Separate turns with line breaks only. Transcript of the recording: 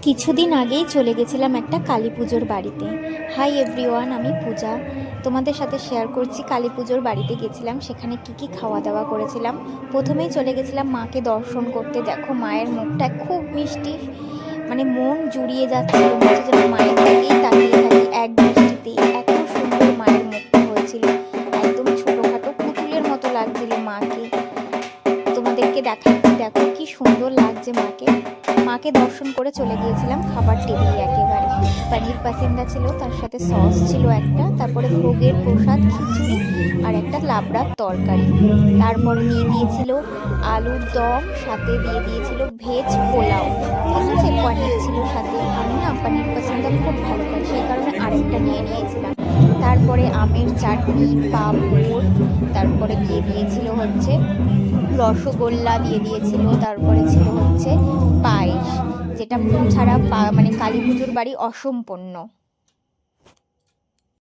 কিছুদিন আগেই চলে গেছিলাম একটা কালী পুজোর বাড়িতে। হাই এভরিওয়ান, আমি পূজা। তোমাদের সাথে শেয়ার করছি কালী পুজোর বাড়িতে গেছিলাম, সেখানে কি খাওয়া দাওয়া করেছিলাম। প্রথমেই চলে গেছিলাম মাকে দর্শন করতে। দেখো মায়ের মুখটা খুব মিষ্টি, মানে মন জুড়িয়ে যাচ্ছিল, মনে হচ্ছে যেন মায়ের দিকেই তাকিয়ে থাকি এক দৃষ্টিতেই। এত সুন্দর মায়ের মুখটা হয়েছিল, একদম ছোটোখাটো পুতুলের মতো লাগছিল মাকে। তোমাদেরকে দেখাচ্ছি, দেখো কি সুন্দর লাগছে মাকে। মাকে দর্শন করে চলে গিয়েছিলাম খাবার টেবিলে। একেবারে পনির পাসিন্দা ছিল, তার সাথে সস ছিল একটা, তারপরে ভোগের প্রসাদ খিচুড়ি আর একটা লাবড়ার তরকারি। তারপরে দিয়ে দিয়েছিল আলুর দম, সাথে দিয়ে দিয়েছিল ভেজ পোলাও। ঠিক আছে, পনির ছিল সাথে। আমি না পনির পাসিন্দা খুব ভালো পাই, সেই কারণে আরেকটা নিয়ে নিয়েছিলাম। তারপরে আমের চাটনি, পাঁপড়, তারপরে দিয়ে দিয়েছিল হচ্ছে রসগোল্লা দিয়ে দিয়েছিল, তারপরে ছিল হচ্ছে পায়েস, যেটা ছাড়া মানে কালী পুজোর বাড়ি অসম্পূর্ণ।